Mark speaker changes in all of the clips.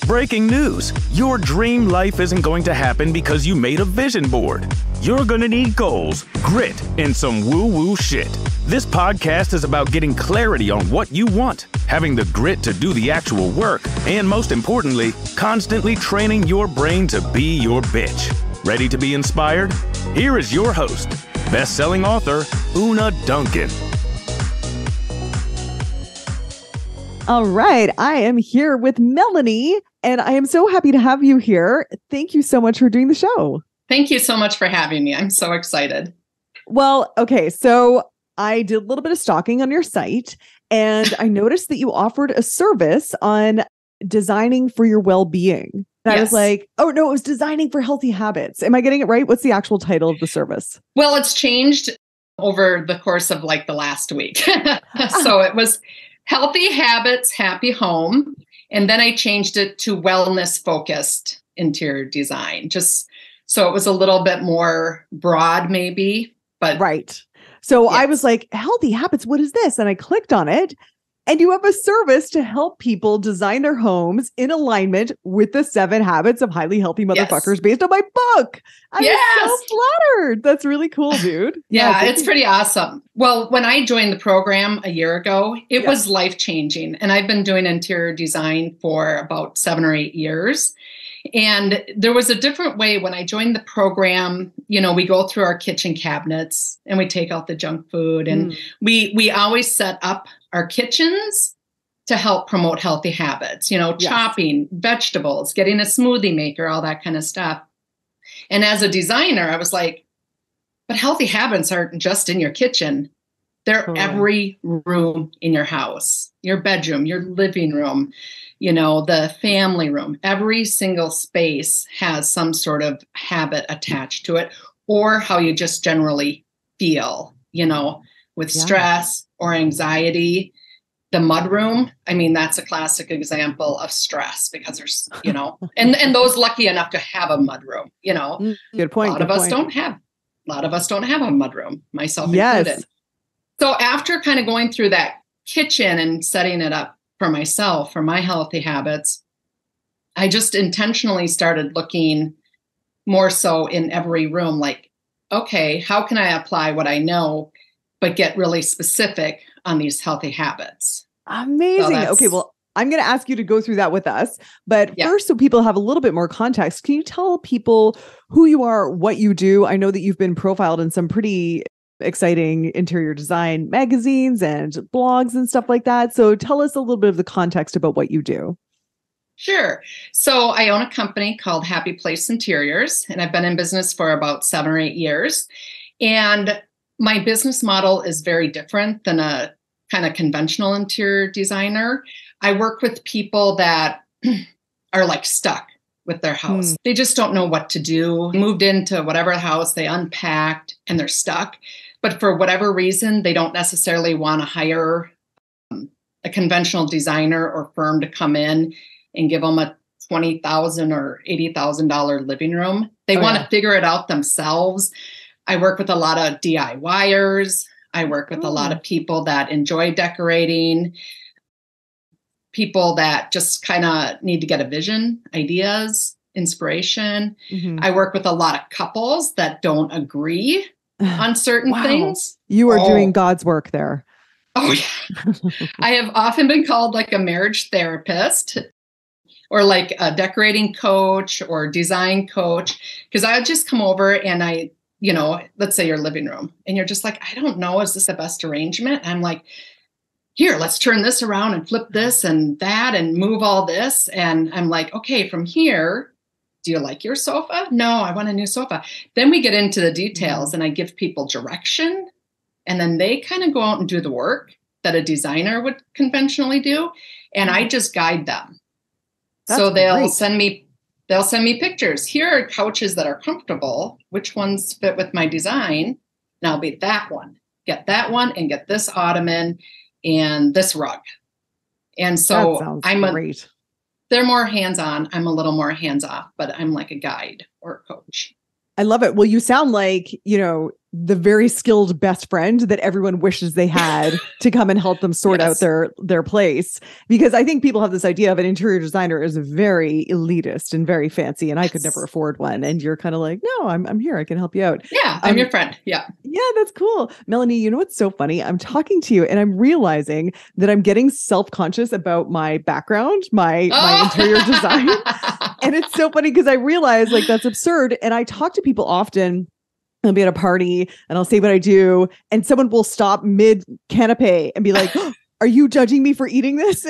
Speaker 1: Breaking news. Your dream life isn't going to happen because you made a vision board. You're going to need goals, grit, and some woo-woo shit. This podcast is about getting clarity on what you want, having the grit to do the actual work, and most importantly, constantly training your brain to be your bitch. Ready to be inspired? Here is your host, best-selling author, Una Duncan.
Speaker 2: All right, I am here with Melanie, and I am so happy to have you here. Thank you so much for doing the show.
Speaker 3: Thank you so much for having me. I'm so excited.
Speaker 2: Well, okay, so I did a little bit of stalking on your site, and I noticed that you offered a service on designing for your well-being. And I was like, oh, no, it was designing for healthy habits. Am I getting it right? What's the actual title of the service?
Speaker 3: Well, it's changed over the course of like the last week. So it was Healthy Habits, Happy Home. And then I changed it to Wellness Focused Interior Design, just so it was a little bit more broad maybe. But
Speaker 2: right. So I was like, Healthy Habits, what is this? And I clicked on it. And you have a service to help people design their homes in alignment with the 7 habits of highly healthy motherfuckers based on my book. I'm so flattered. That's really cool, dude.
Speaker 3: Yeah, it's pretty awesome. Well, when I joined the program a year ago, it was life-changing. And I've been doing interior design for about 7 or 8 years. And there was a different way when I joined the program. You know, we go through our kitchen cabinets and we take out the junk food. And we always set up our kitchens to help promote healthy habits, you know, chopping vegetables, getting a smoothie maker, all that kind of stuff. And as a designer, I was like, but healthy habits aren't just in your kitchen. They're every room in your house, your bedroom, your living room, you know, the family room. Every single space has some sort of habit attached to it, or how you just generally feel, you know, with stress or anxiety. The mudroom, I mean, that's a classic example of stress because there's, you know, and those lucky enough to have a mudroom, you know.
Speaker 2: Good point.
Speaker 3: A lot of us don't have a mudroom, myself included. So after kind of going through that kitchen and setting it up for myself, for my healthy habits, I just intentionally started looking more so in every room, like, okay, how can I apply what I know, but get really specific on these healthy habits?
Speaker 2: Amazing. So okay, well, I'm going to ask you to go through that with us. But first, so people have a little bit more context, can you tell people who you are, what you do? I know that you've been profiled in some pretty exciting interior design magazines and blogs and stuff like that. So tell us a little bit of the context about what you do.
Speaker 3: Sure. So I own a company called Happy Place Interiors, and I've been in business for about 7 or 8 years. And my business model is very different than a kind of conventional interior designer. I work with people that are like stuck with their house. They just don't know what to do. Moved into whatever house, they unpacked and they're stuck. But for whatever reason, they don't necessarily want to hire a conventional designer or firm to come in and give them a $20,000 or $80,000 living room. They want to figure it out themselves. I work with a lot of DIYers. I work with a lot of people that enjoy decorating, people that just kind of need to get a vision, ideas, inspiration. I work with a lot of couples that don't agree on certain things.
Speaker 2: You are doing God's work there.
Speaker 3: Oh, yeah. I have often been called like a marriage therapist or like a decorating coach or design coach, because I would just come over and you know, let's say your living room, and you're just like, I don't know, is this the best arrangement? And I'm like, here, let's turn this around and flip this and that and move all this. And I'm like, okay, from here, do you like your sofa? No, I want a new sofa. Then we get into the details and I give people direction, and then they kind of go out and do the work that a designer would conventionally do. And I just guide them. So they'll send me pictures. Here are couches that are comfortable. Which ones fit with my design? And I'll be that one. Get that one and get this ottoman and this rug. And so they're more hands-on. I'm a little more hands-off, but I'm like a guide or a coach.
Speaker 2: I love it. Well, you sound like, you know, the very skilled best friend that everyone wishes they had to come and help them sort out their place. Because I think people have this idea of an interior designer as very elitist and very fancy, and I could never afford one. And you're kind of like, no, I'm here. I can help you out.
Speaker 3: Yeah, I'm your friend. Yeah.
Speaker 2: Yeah, that's cool. Melanie, you know what's so funny? I'm talking to you and I'm realizing that I'm getting self-conscious about my background, my interior design. And it's so funny because I realize like that's absurd. And I talk to people often. I'll be at a party and I'll say what I do, and someone will stop mid canapé and be like, oh, "Are you judging me for eating this?"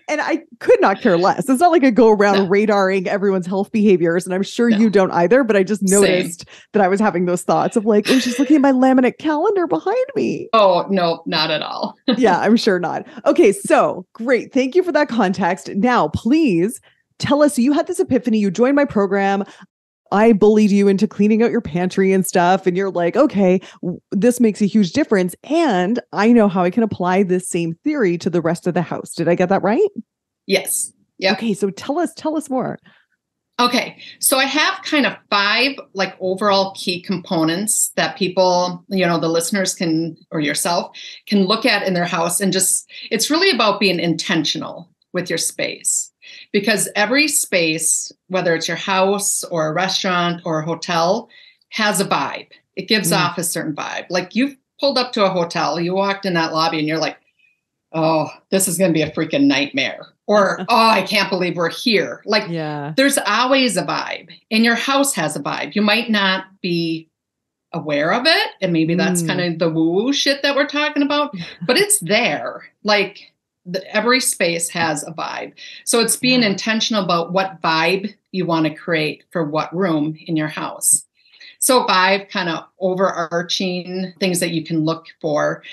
Speaker 2: I could not care less. It's not like I go around radaring everyone's health behaviors, and I'm sure you don't either. But I just noticed that I was having those thoughts of like, "Oh, she's looking at my laminate calendar behind me."
Speaker 3: Oh no, not at all.
Speaker 2: Yeah, I'm sure not. Okay, so great. Thank you for that context. Now, please tell us. You had this epiphany. You joined my program. I bullied you into cleaning out your pantry and stuff. And you're like, okay, this makes a huge difference. And I know how I can apply this same theory to the rest of the house. Did I get that right?
Speaker 3: Yes. Yeah.
Speaker 2: Okay. So tell us more.
Speaker 3: Okay. So I have kind of 5 like overall key components that people, the listeners can, or yourself can look at in their house, and just, it's really about being intentional with your space. Because every space, whether it's your house or a restaurant or a hotel, has a vibe. It gives off a certain vibe. Like you've pulled up to a hotel, you walked in that lobby and you're like, oh, this is going to be a freaking nightmare. Or, oh, I can't believe we're here. Like there's always a vibe, and your house has a vibe. You might not be aware of it. And maybe that's kind of the woo-woo shit that we're talking about, but it's there. Like, every space has a vibe. So it's being intentional about what vibe you want to create for what room in your house. So 5 kind of overarching things that you can look for.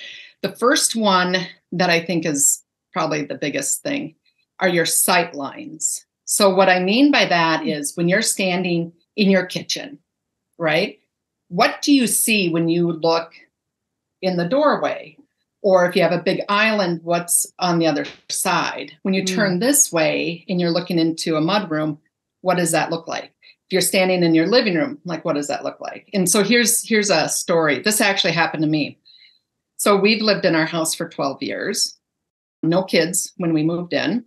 Speaker 3: The first one that I think is probably the biggest thing are your sight lines. So what I mean by that is when you're standing in your kitchen, right? What do you see when you look in the doorway? Or if you have a big island, what's on the other side? When you turn this way and you're looking into a mudroom, what does that look like? If you're standing in your living room, like, what does that look like? And so here's a story. This actually happened to me. So we've lived in our house for 12 years, no kids when we moved in.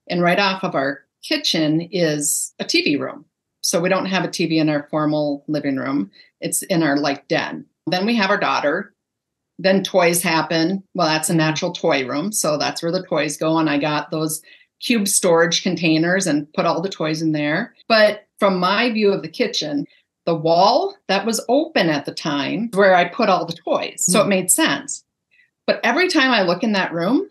Speaker 3: And right off of our kitchen is a TV room. So we don't have a TV in our formal living room. It's in our like den. Then we have our daughter. Then toys happen. Well, that's a natural toy room. So that's where the toys go. And I got those cube storage containers and put all the toys in there. But from my view of the kitchen, the wall that was open at the time where I put all the toys. So it made sense. But every time I look in that room,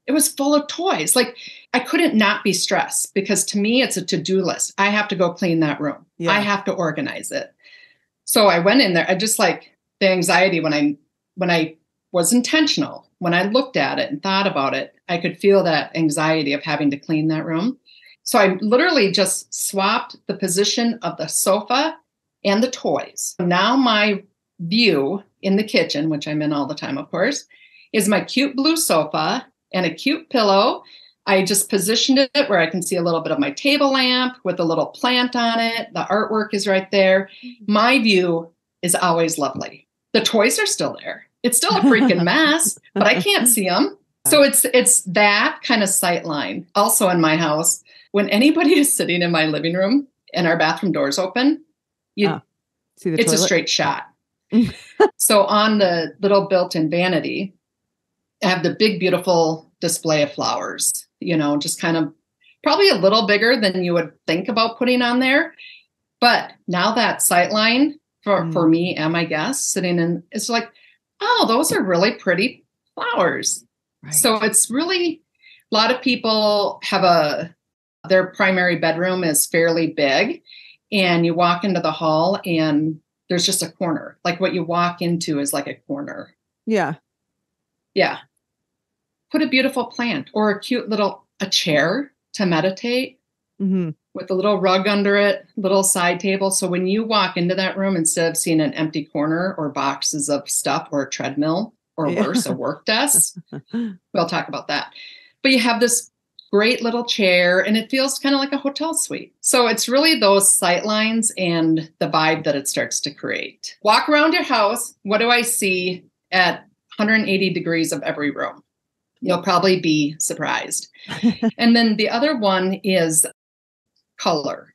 Speaker 3: it was full of toys. Like I couldn't not be stressed, because to me, it's a to-do list. I have to go clean that room. Yeah. I have to organize it. So I went in there. I just like the anxiety when I was intentional, when I looked at it and thought about it, I could feel that anxiety of having to clean that room. So I literally just swapped the position of the sofa and the toys. Now my view in the kitchen, which I'm in all the time, of course, is my cute blue sofa and a cute pillow. I just positioned it where I can see a little bit of my table lamp with a little plant on it. The artwork is right there. My view is always lovely. The toys are still there. It's still a freaking mess, but I can't see them. So it's that kind of sight line. Also in my house, when anybody is sitting in my living room and our bathroom doors open, it's a straight shot. So on the little built-in vanity, I have the big, beautiful display of flowers, just kind of probably a little bigger than you would think about putting on there. But now that sight line for me and my guests sitting in, it's like, oh, those are really pretty flowers. Right. So it's really, a lot of people have their primary bedroom is fairly big, and you walk into the hall and there's just a corner. Like what you walk into is like a corner. Yeah. Yeah. Put a beautiful plant or a cute a chair to meditate with a little rug under it, little side table. So when you walk into that room, instead of seeing an empty corner or boxes of stuff or a treadmill or worse, a work desk, we'll talk about that. But you have this great little chair, and it feels kind of like a hotel suite. So it's really those sight lines and the vibe that it starts to create. Walk around your house. What do I see at 180 degrees of every room? You'll probably be surprised. And then the other one is color.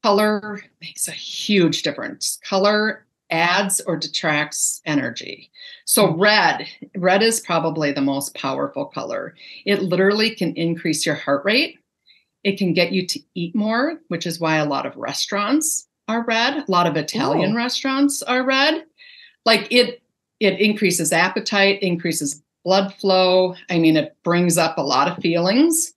Speaker 3: Color makes a huge difference. Color adds or detracts energy. So red is probably the most powerful color. It literally can increase your heart rate. It can get you to eat more, which is why a lot of restaurants are red. A lot of Italian restaurants are red. Like it increases appetite, increases blood flow. I mean, it brings up a lot of feelings.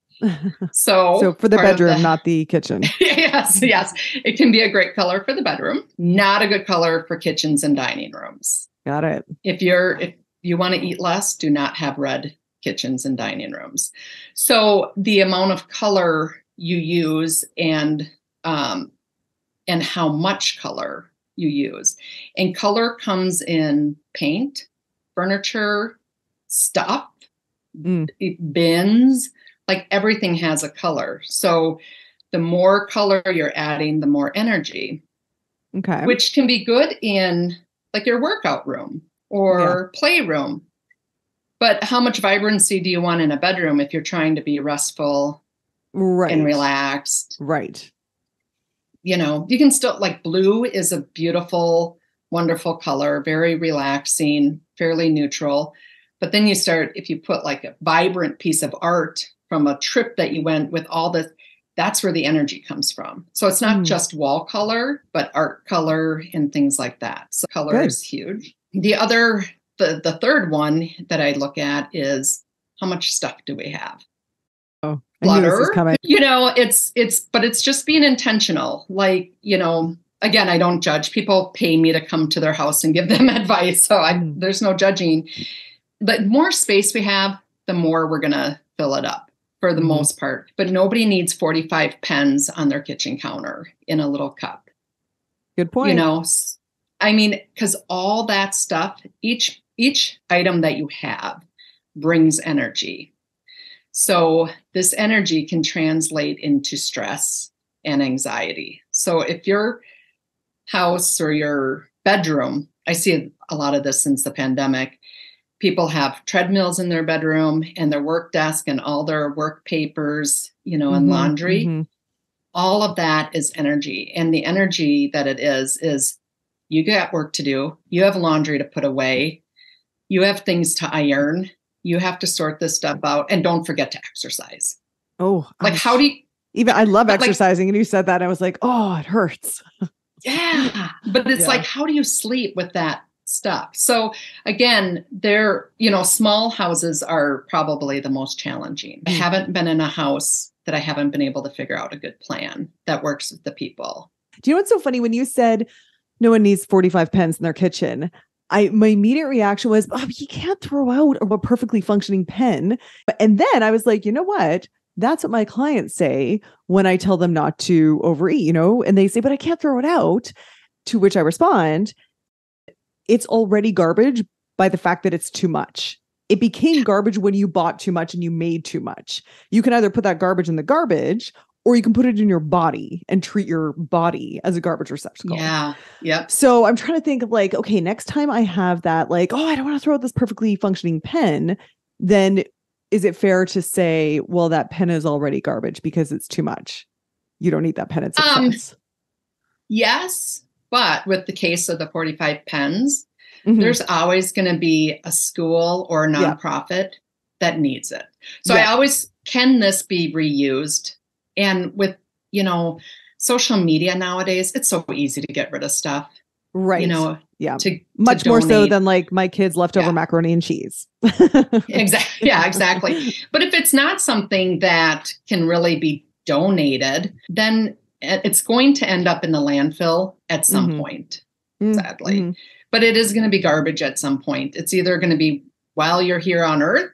Speaker 3: So
Speaker 2: for the bedroom, not the kitchen.
Speaker 3: Yes. It can be a great color for the bedroom, not a good color for kitchens and dining rooms.
Speaker 2: Got it.
Speaker 3: If you want to eat less, do not have red kitchens and dining rooms. So the amount of color you use and how much color you use. And color comes in paint, furniture, stuff, bins, like everything has a color. So the more color you're adding, the more energy. Okay. Which can be good in like your workout room or playroom. But how much vibrancy do you want in a bedroom if you're trying to be restful and relaxed?
Speaker 2: Right.
Speaker 3: You know, you can still, like, blue is a beautiful, wonderful color, very relaxing, fairly neutral. But then if you put like a vibrant piece of art from a trip that you went with all this, that's where the energy comes from. So it's not just wall color, but art color and things like that. So color is huge. The third one that I look at is how much stuff do we have?
Speaker 2: Oh, clutter.
Speaker 3: You know, but it's just being intentional. Like, you know, again, I don't judge. People pay me to come to their house and give them advice. So there's no judging. The more space we have, the more we're going to fill it up for the most part. But nobody needs 45 pens on their kitchen counter in a little cup.
Speaker 2: Good point.
Speaker 3: You know, I mean, because all that stuff, each item that you have brings energy. So this energy can translate into stress and anxiety. So if your house or your bedroom, I see a lot of this since the pandemic, people have treadmills in their bedroom and their work desk and all their work papers, you know, and laundry. All of that is energy. And the energy that it is you got work to do. You have laundry to put away. You have things to iron. You have to sort this stuff out. And don't forget to exercise.
Speaker 2: Oh,
Speaker 3: like how do you...
Speaker 2: I love exercising. And you said that. And I was like, oh, it hurts.
Speaker 3: Yeah. But it's like, how do you sleep with that stuff? So again, small houses are probably the most challenging. I haven't been in a house that I haven't been able to figure out a good plan that works with the people. Do
Speaker 2: you know what's so funny? When you said no one needs 45 pens in their kitchen, my immediate reaction was, you can't throw out a perfectly functioning pen. And then I was like, you know what? That's what my clients say when I tell them not to overeat, you know, and they say, but I can't throw it out. To which I respond, it's already garbage by the fact that it's too much. It became garbage when you bought too much and you made too much. You can either put that garbage in the garbage or you can put it in your body and treat your body as a garbage receptacle.
Speaker 3: Yeah. Yep.
Speaker 2: So I'm trying to think of like, okay, next time I have that, like, I don't want to throw out this perfectly functioning pen, then is it fair to say, well, that pen is already garbage because it's too much? You don't need that pen. It's excess.
Speaker 3: Yes. But with the case of the 45 pens, there's always going to be a school or a nonprofit that needs it. So I always, can this be reused? And with, social media nowadays, it's so easy to get rid of stuff.
Speaker 2: Right. Much more so than like my kids' leftover macaroni and cheese.
Speaker 3: Exactly. Yeah, exactly. But if it's not something that can really be donated, then it's going to end up in the landfill at some point, sadly. But it is going to be garbage at some point. It's either going to be while you're here on Earth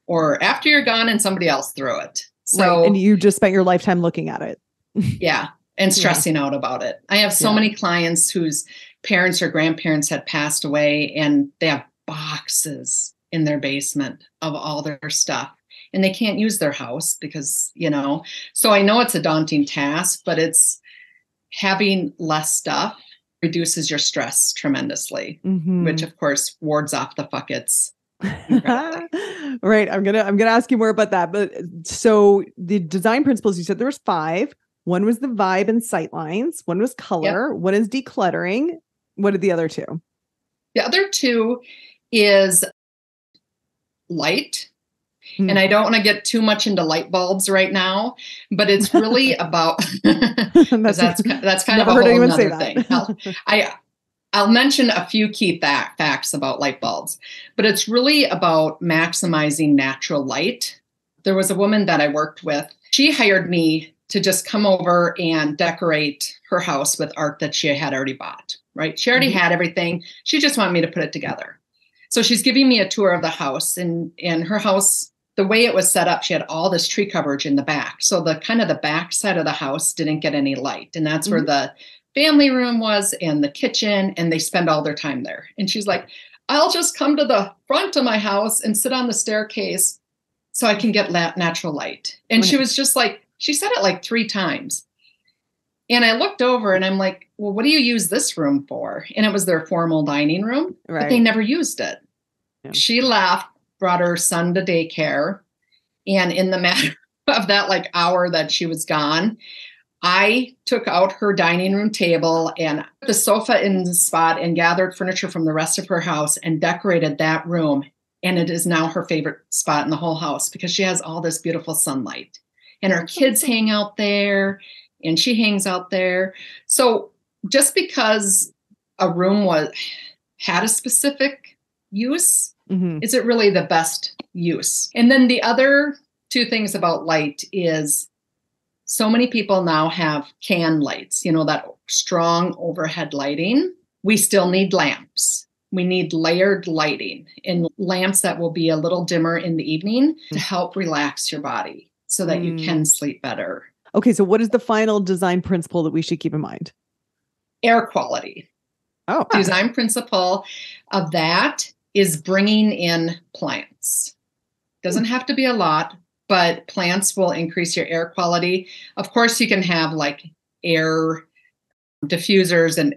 Speaker 3: or after you're gone and somebody else threw it. So,
Speaker 2: and you just spent your lifetime looking at it.
Speaker 3: And stressing out about it. I have so many clients whose parents or grandparents had passed away and they have boxes in their basement of all their stuff. and they can't use their house because, so I know it's a daunting task, but it's having less stuff reduces your stress tremendously, which of course wards off the fuckets.
Speaker 2: Right. I'm gonna ask you more about that. But so the design principles, you said there was 5. One was the vibe and sight lines. One was color. One is decluttering. What are the other 2? The
Speaker 3: other 2 is light. And I don't want to get too much into light bulbs right now, but it's really about that's kind of a whole other thing. I'll mention a few key facts about light bulbs, but it's really about maximizing natural light. There was a woman that I worked with. She hired me to just come over and decorate her house with art that she had already bought, right? She already had everything. She just wanted me to put it together. So she's giving me a tour of the house, and her house, the way it was set up, she had all this tree coverage in the back. So the kind of the back side of the house didn't get any light. And that's where the family room was and the kitchen, and they spend all their time there. And she's like, I'll just come to the front of my house and sit on the staircase so I can get natural light. And she was just like, she said it like 3 times. And I looked over and I'm like, well, what do you use this room for? And it was their formal dining room, but they never used it. Yeah. She left, brought her son to daycare. And in the matter of that like hour that she was gone, I took out her dining room table and put the sofa in the spot and gathered furniture from the rest of her house and decorated that room. And it is now her favorite spot in the whole house because she has all this beautiful sunlight. And her kids hang out there and she hangs out there. So just because a room had a specific use, is it really the best use? And then the other 2 things about light is so many people now have can lights, that strong overhead lighting. We still need lamps. We need layered lighting and lamps that will be a little dimmer in the evening to help relax your body so that you can sleep better.
Speaker 2: Okay, so what is the final design principle that we should keep in mind?
Speaker 3: Air quality. Oh, design principle of that is bringing in plants. Doesn't have to be a lot, but plants will increase your air quality. Of course, you can have like air diffusers and,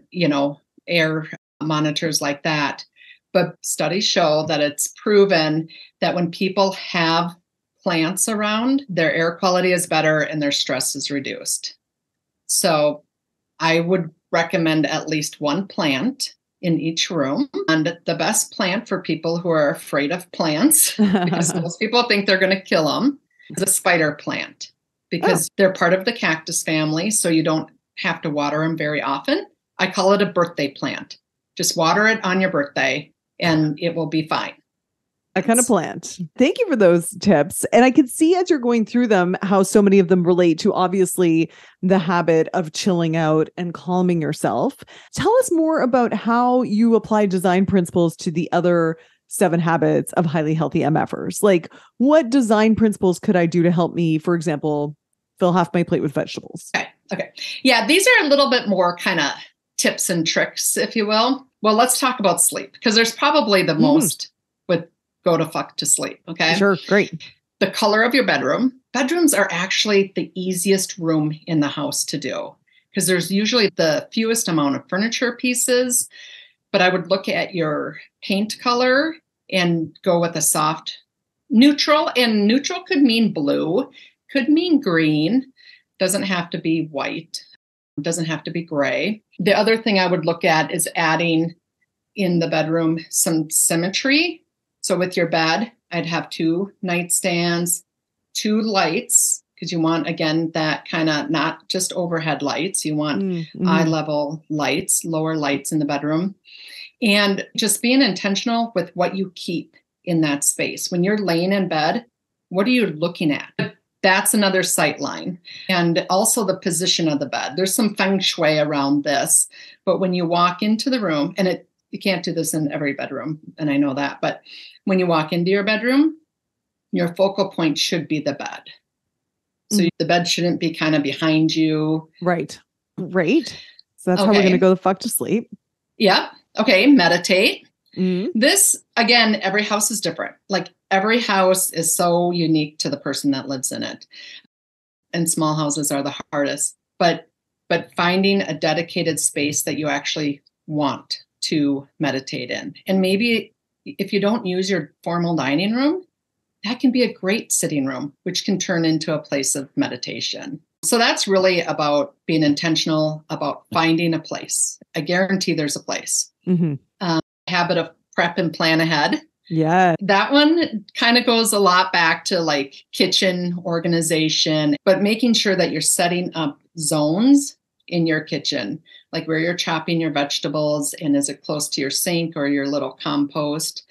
Speaker 3: air monitors like that. But studies show that it's proven that when people have plants around, their air quality is better and their stress is reduced. So I would recommend at least 1 plant in each room. And the best plant for people who are afraid of plants, because most people think they're going to kill them, is a spider plant, because they're part of the cactus family. So you don't have to water them very often. I call it a birthday plant. Just water it on your birthday and it will be fine.
Speaker 2: A kind of plant. Thank you for those tips. And I could see as you're going through them, how so many of them relate to obviously the habit of chilling out and calming yourself. Tell us more about how you apply design principles to the other 7 habits of highly healthy MFers. Like, what design principles could I do to help me, for example, fill half my plate with vegetables?
Speaker 3: Okay. Yeah, these are a little bit more kind of tips and tricks, if you will. Well, let's talk about sleep, because there's probably the most with go to fuck to sleep. Okay.
Speaker 2: Sure. Great.
Speaker 3: The color of your bedroom. Bedrooms are actually the easiest room in the house to do because there's usually the fewest amount of furniture pieces. But I would look at your paint color and go with a soft neutral. And neutral could mean blue, could mean green, doesn't have to be white, doesn't have to be gray. The other thing I would look at is adding in the bedroom some symmetry. So with your bed, I'd have 2 nightstands, 2 lights, because you want, again, that kind of not just overhead lights. You want eye level lights, lower lights in the bedroom. And just being intentional with what you keep in that space. When you're laying in bed, what are you looking at? That's another sight line. And also the position of the bed. There's some feng shui around this. But when you walk into the room, and you can't do this in every bedroom, and I know that, but when you walk into your bedroom, your focal point should be the bed. So the bed shouldn't be kind of behind you.
Speaker 2: Right. Right. So that's how we're going to go the fuck to sleep.
Speaker 3: Yeah. Okay. Meditate. This, again, every house is different. Like every house is so unique to the person that lives in it. And small houses are the hardest, but finding a dedicated space that you actually want to meditate in. And maybe if you don't use your formal dining room, that can be a great sitting room, which can turn into a place of meditation. So that's really about being intentional about finding a place. I guarantee there's a place. Habit of prep and plan ahead.
Speaker 2: Yeah.
Speaker 3: That one kind of goes a lot back to like kitchen organization, but making sure that you're setting up zones in your kitchen, like where you're chopping your vegetables and is it close to your sink or your little compost?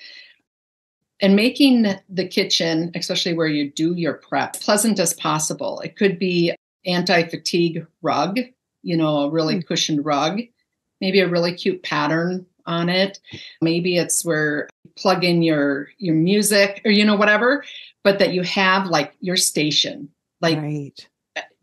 Speaker 3: And making the kitchen, especially where you do your prep, pleasant as possible. It could be anti-fatigue rug, a really cushioned rug, maybe a really cute pattern on it. Maybe it's where you plug in your music or, whatever, but that you have like your station, like,
Speaker 2: right.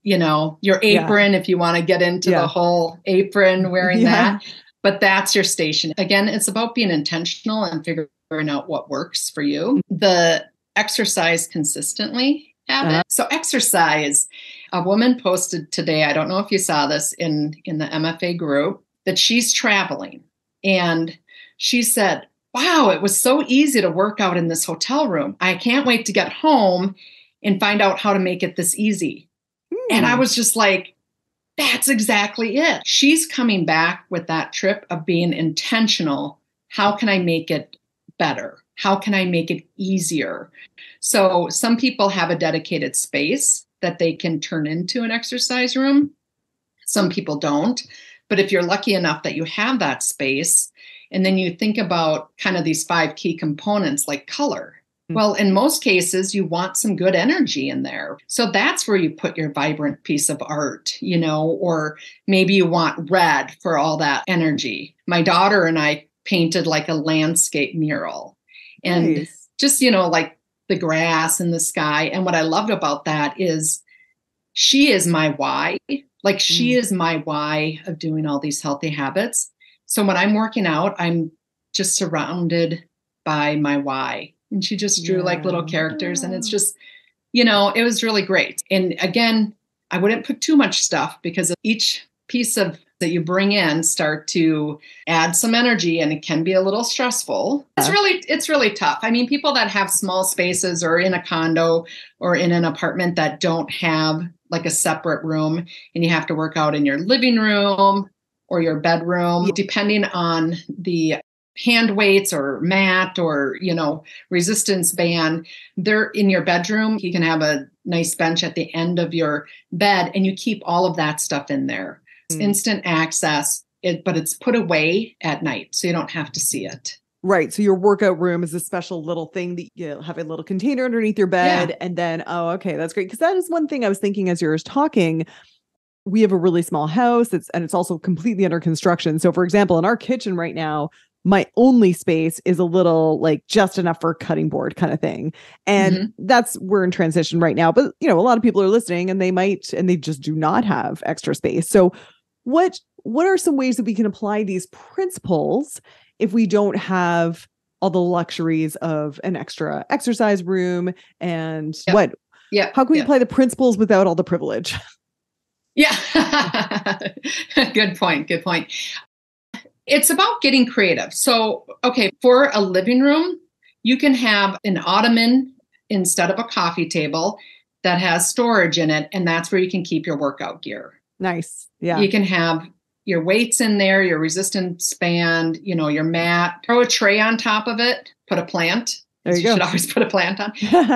Speaker 3: Your apron, if you want to get into the whole apron wearing that, but that's your station. Again, it's about being intentional and figuring out what works for you. The exercise consistently habit. So exercise, a woman posted today, I don't know if you saw this in the MFA group, that she's traveling. And she said, wow, it was so easy to work out in this hotel room. I can't wait to get home and find out how to make it this easy. And I was just like, that's exactly it. She's coming back with that trip of being intentional. How can I make it better? How can I make it easier? So some people have a dedicated space that they can turn into an exercise room. Some people don't. But if you're lucky enough that you have that space, and then you think about kind of these 5 key components like color. Well, in most cases, you want some good energy in there. So that's where you put your vibrant piece of art, or maybe you want red for all that energy. My daughter and I painted like a landscape mural and just, like the grass and the sky. And what I loved about that is she is my why. Like she is my why of doing all these healthy habits. So when I'm working out, I'm just surrounded by my why. And she just drew like little characters and it's just, it was really great. And again, I wouldn't put too much stuff because each piece of that you bring in start to add some energy and it can be a little stressful. It's really tough. I mean, people that have small spaces or in a condo or in an apartment that don't have like a separate room and you have to work out in your living room or your bedroom, depending on the hand weights or mat or, resistance band, they're in your bedroom. You can have a nice bench at the end of your bed and you keep all of that stuff in there. It's instant access, but it's put away at night. So you don't have to see it.
Speaker 2: Right. So your workout room is a special little thing that you have a little container underneath your bed. And then, okay, that's great. Because that is one thing I was thinking as you were talking. We have a really small house. It's also completely under construction. So for example, in our kitchen right now, my only space is a little like just enough for a cutting board kind of thing. And we're in transition right now. But, a lot of people are listening and they just do not have extra space. So what are some ways that we can apply these principles if we don't have all the luxuries of an extra exercise room and how can we apply the principles without all the privilege?
Speaker 3: Yeah. Good point. It's about getting creative. So, for a living room, you can have an ottoman instead of a coffee table that has storage in it. And that's where you can keep your workout gear.
Speaker 2: Nice. Yeah.
Speaker 3: You can have your weights in there, your resistance band, your mat, throw a tray on top of it, put a plant.
Speaker 2: There you go.
Speaker 3: Should always put a plant on.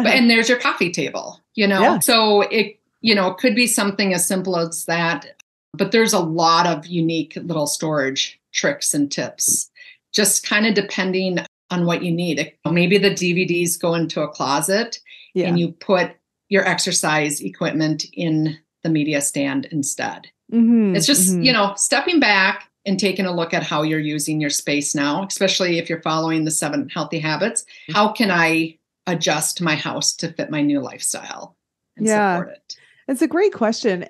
Speaker 3: And there's your coffee table, So it, could be something as simple as that. But there's a lot of unique little storage tricks and tips, just kind of depending on what you need. Maybe the DVDs go into a closet and you put your exercise equipment in the media stand instead. It's just, stepping back and taking a look at how you're using your space now, especially if you're following the 7 healthy habits. How can I adjust my house to fit my new lifestyle and support it?
Speaker 2: It's a great question.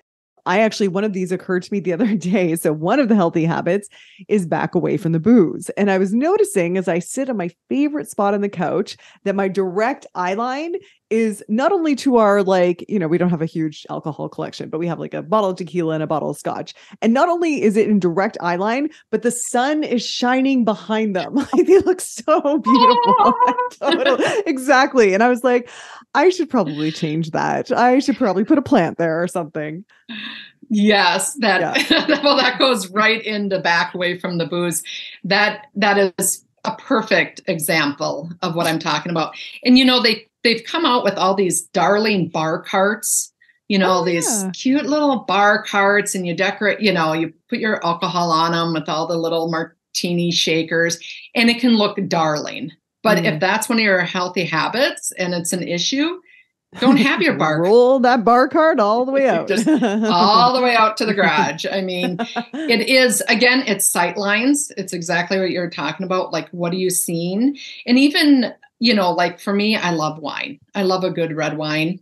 Speaker 2: one of these occurred to me the other day. So one of the healthy habits is back away from the booze. And I was noticing as I sit on my favorite spot on the couch that my direct eye line is not only to our, like, we don't have a huge alcohol collection, but we have like a bottle of tequila and a bottle of scotch. And not only is it in direct eye line, but the sun is shining behind them. Like, they look so beautiful. Totally. Exactly. And I was like, I should probably change that. I should probably put a plant there or something.
Speaker 3: Yes, that goes right into back away from the booze. That is a perfect example of what I'm talking about. And they've come out with all these darling bar carts, these cute little bar carts, and you decorate, you put your alcohol on them with all the little martini shakers, and it can look darling. But if that's one of your healthy habits and it's an issue, don't have your bar.
Speaker 2: Roll that bar cart all the way out.
Speaker 3: Just all the way out to the garage. I mean, it is, again, it's sight lines. It's exactly what you're talking about. Like, what are you seeing? And even, like for me, I love wine. I love a good red wine.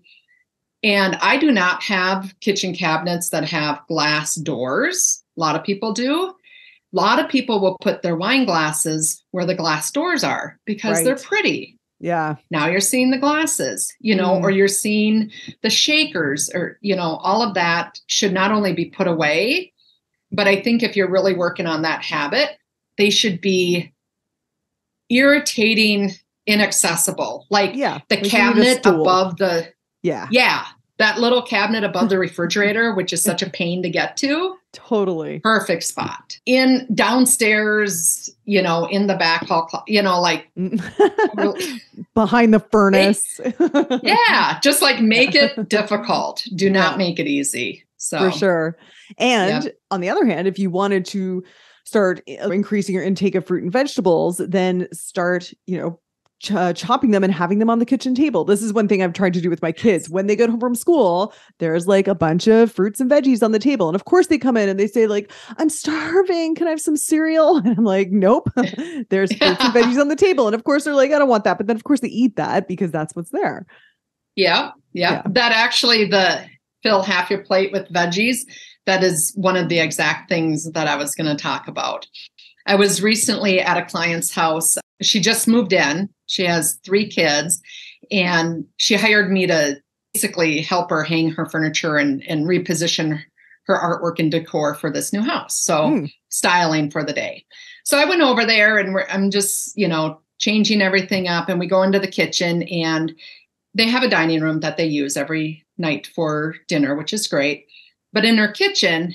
Speaker 3: And I do not have kitchen cabinets that have glass doors. A lot of people do. A lot of people will put their wine glasses where the glass doors are because they're pretty.
Speaker 2: Yeah.
Speaker 3: Now you're seeing the glasses, or you're seeing the shakers, or, all of that should not only be put away, but I think if you're really working on that habit, they should be irritating, inaccessible. Like the cabinet above the, that little cabinet above the refrigerator, which is such a pain to get to.
Speaker 2: Totally.
Speaker 3: Perfect spot. In downstairs, in the back hall, like
Speaker 2: behind the furnace.
Speaker 3: Just like make it difficult. Do not make it easy. So
Speaker 2: for sure. And on the other hand, if you wanted to start increasing your intake of fruit and vegetables, then start, chopping them and having them on the kitchen table. This is one thing I've tried to do with my kids. When they get home from school, there's like a bunch of fruits and veggies on the table. And of course they come in and they say like, I'm starving. Can I have some cereal? And I'm like, nope, there's fruits and veggies on the table. And of course they're like, I don't want that. But then of course they eat that because that's what's there. Yeah.
Speaker 3: That actually, the fill half your plate with veggies, that is one of the exact things that I was going to talk about. I was recently at a client's house. She just moved in. She has 3 kids, and she hired me to basically help her hang her furniture and reposition her artwork and decor for this new house. So styling for the day. So I went over there and I'm just, changing everything up, and we go into the kitchen, and they have a dining room that they use every night for dinner, which is great. But in her kitchen,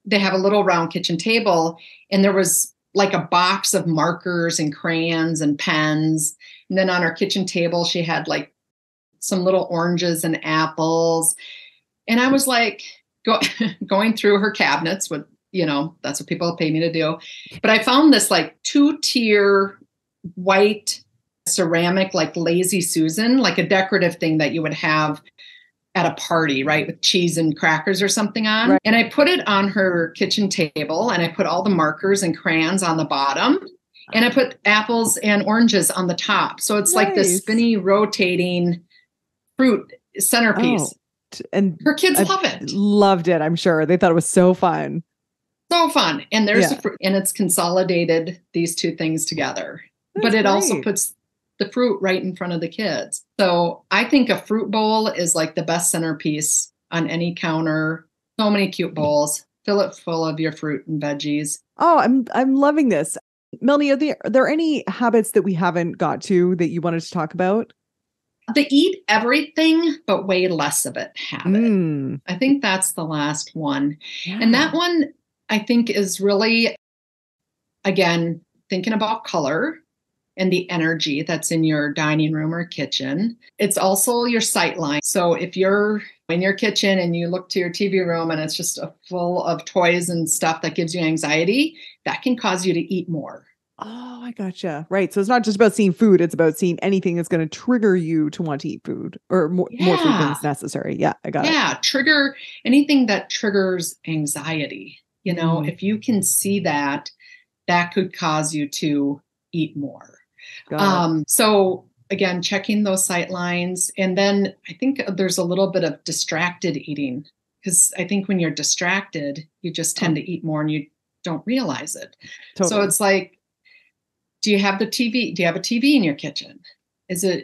Speaker 3: they have a little round kitchen table, and there was like a box of markers and crayons and pens. And then on her kitchen table, she had like some little oranges and apples. And I was like going through her cabinets with, that's what people pay me to do. But I found this like 2-tier white ceramic, like Lazy Susan, like a decorative thing that you would have at a party, right? With cheese and crackers or something on. Right. And I put it on her kitchen table, and I put all the markers and crayons on the bottom, and I put apples and oranges on the top. So it's like the spinny, rotating fruit centerpiece.
Speaker 2: And
Speaker 3: her kids love it.
Speaker 2: Loved it. I'm sure they thought it was so fun.
Speaker 3: So fun. And there's the fruit, and it's consolidated these 2 things together. That's but it also puts the fruit right in front of the kids. So I think a fruit bowl is like the best centerpiece on any counter. So many cute bowls. Fill it full of your fruit and veggies.
Speaker 2: Oh, I'm loving this. Melanie, are there any habits that we haven't got to that you wanted to talk about?
Speaker 3: The eat everything, but way less of it habit. I think that's the last one. Yeah. And that one, I think, is really, again, thinking about color and the energy that's in your dining room or kitchen. It's also your sight line. So if you're in your kitchen and you look to your TV room and it's just full of toys and stuff that gives you anxiety, that can cause you to eat more.
Speaker 2: Oh, I gotcha. Right. So it's not just about seeing food. It's about seeing anything that's going to trigger you to want to eat food or more food than is necessary. Yeah, I got it.
Speaker 3: Yeah. Trigger anything that triggers anxiety. If you can see that, that could cause you to eat more. So again, checking those sight lines. And then I think there's a little bit of distracted eating because I think when you're distracted, you just tend to eat more and you don't realize it. Totally. So it's like, do you have the TV? Do you have a TV in your kitchen?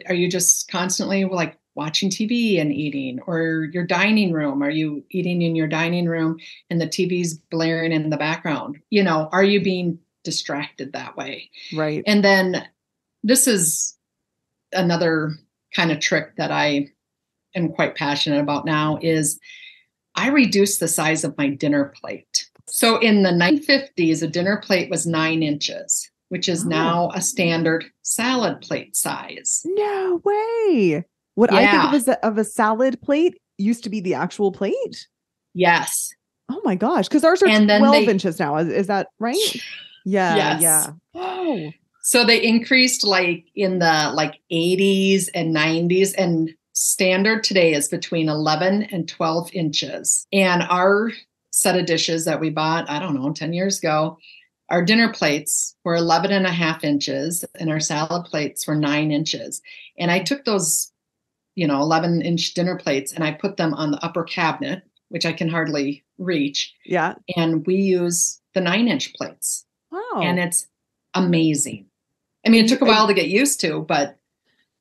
Speaker 3: Are you just constantly like watching TV and eating, or your dining room? Are you eating in your dining room and the TV's blaring in the background? Are you being distracted that way?
Speaker 2: Right.
Speaker 3: And then this is another kind of trick that I am quite passionate about now is I reduced the size of my dinner plate. So in the 1950s, a dinner plate was 9 inches, which is now a standard salad plate size.
Speaker 2: No way. What I think of a salad plate used to be the actual plate.
Speaker 3: Yes.
Speaker 2: Oh my gosh. Because ours are 12 inches now. Is that right? Yeah.
Speaker 3: Yes.
Speaker 2: Yeah. Oh.
Speaker 3: So they increased like in the 80s and 90s, and standard today is between 11 and 12 inches. And our set of dishes that we bought, 10 years ago, our dinner plates were 11 and a half inches and our salad plates were 9 inches. And I took those, 11-inch dinner plates and I put them on the upper cabinet, which I can hardly reach.
Speaker 2: Yeah.
Speaker 3: And we use the 9-inch plates.
Speaker 2: Wow.
Speaker 3: And it's amazing. I mean, it took a while to get used to, but.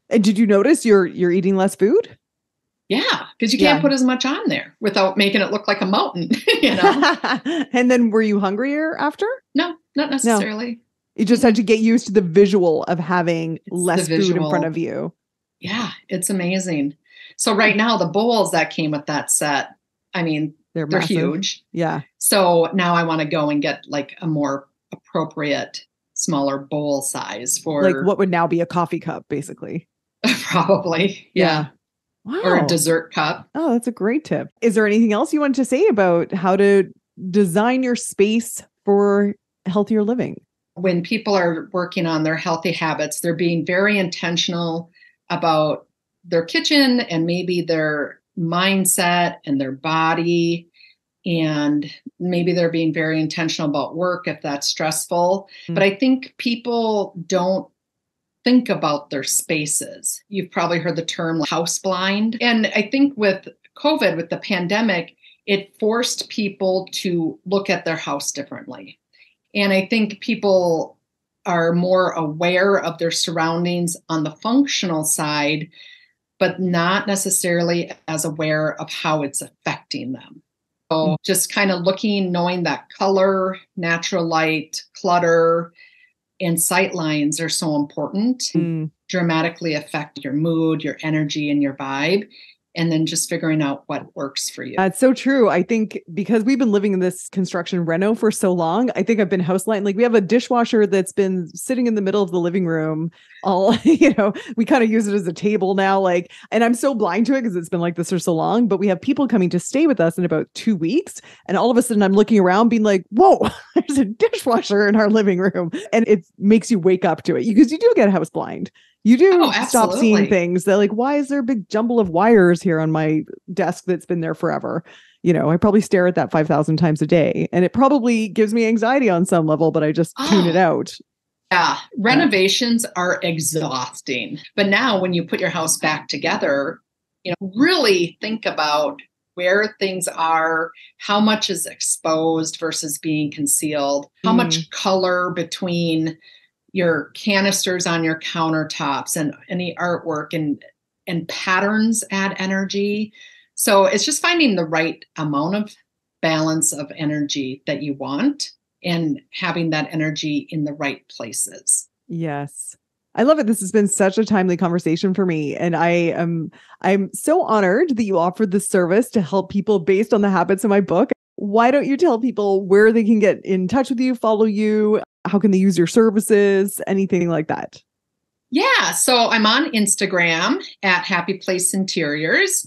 Speaker 2: And did you notice you're eating less food?
Speaker 3: Yeah, because you can't put as much on there without making it look like a mountain,
Speaker 2: And then were you hungrier after?
Speaker 3: No, not necessarily.
Speaker 2: No. You just had to get used to the visual of having less food in front of you.
Speaker 3: Yeah, it's amazing. So right now, the bowls that came with that set, I mean, they're huge.
Speaker 2: Yeah.
Speaker 3: So now I want to go and get like a more appropriate, smaller bowl size for.
Speaker 2: Like what would now be a coffee cup, basically.
Speaker 3: Probably. Yeah.
Speaker 2: Wow.
Speaker 3: Or a dessert cup.
Speaker 2: Oh, that's a great tip. Is there anything else you wanted to say about how to design your space for healthier living?
Speaker 3: When people are working on their healthy habits, they're being very intentional about their kitchen and maybe their mindset and their body. And maybe they're being very intentional about work if that's stressful. Mm-hmm. But I think people don't think about their spaces. You've probably heard the term house blind. And I think with COVID, with the pandemic, it forced people to look at their house differently. And I think people are more aware of their surroundings on the functional side, but not necessarily as aware of how it's affecting them. So just kind of looking, knowing that color, natural light, clutter, and sight lines are so important, dramatically affect your mood, your energy, and your vibe. And then just figuring out what works for you.
Speaker 2: That's so true. I think because we've been living in this construction reno for so long, I think I've been house blind. Like we have a dishwasher that's been sitting in the middle of the living room. We kind of use it as a table now. And I'm so blind to it because it's been like this for so long. But we have people coming to stay with us in about 2 weeks. And all of a sudden I'm looking around being like, whoa, there's a dishwasher in our living room. And it makes you wake up to it because you do get house blind. You do stop seeing things that why is there a big jumble of wires here on my desk that's been there forever? I probably stare at that 5,000 times a day and it probably gives me anxiety on some level, but I just tune it out.
Speaker 3: Yeah. Renovations are exhausting. But now when you put your house back together, really think about where things are, how much is exposed versus being concealed, how much color between your canisters on your countertops and any artwork and patterns add energy. So it's just finding the right amount of balance of energy that you want and having that energy in the right places.
Speaker 2: Yes. I love it. This has been such a timely conversation for me. And I'm so honored that you offered this service to help people based on the habits in my book. Why don't you tell people where they can get in touch with you, follow you? How can they use your services? Anything like that?
Speaker 3: Yeah. So I'm on Instagram at Happy Place Interiors.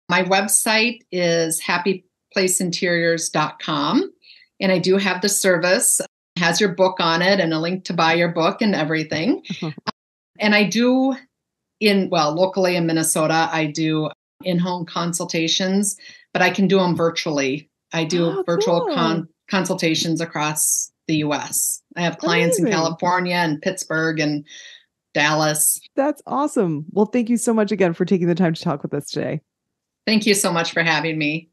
Speaker 3: My website is happyplaceinteriors.com. And I do have the service. It has your book on it and a link to buy your book and everything. And I do locally in Minnesota, I do in-home consultations, but I can do them virtually. I do virtual consultations across the U.S. I have clients in California and Pittsburgh and Dallas.
Speaker 2: That's awesome. Well, thank you so much again for taking the time to talk with us today.
Speaker 3: Thank you so much for having me.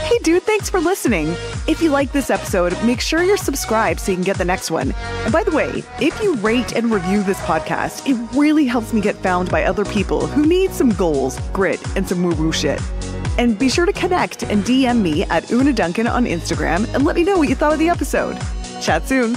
Speaker 2: Hey dude, thanks for listening. If you like this episode, make sure you're subscribed so you can get the next one. And by the way, if you rate and review this podcast, it really helps me get found by other people who need some goals, grit, and some woo-woo shit. And be sure to connect and DM me at Una Duncan on Instagram and let me know what you thought of the episode. Chat soon.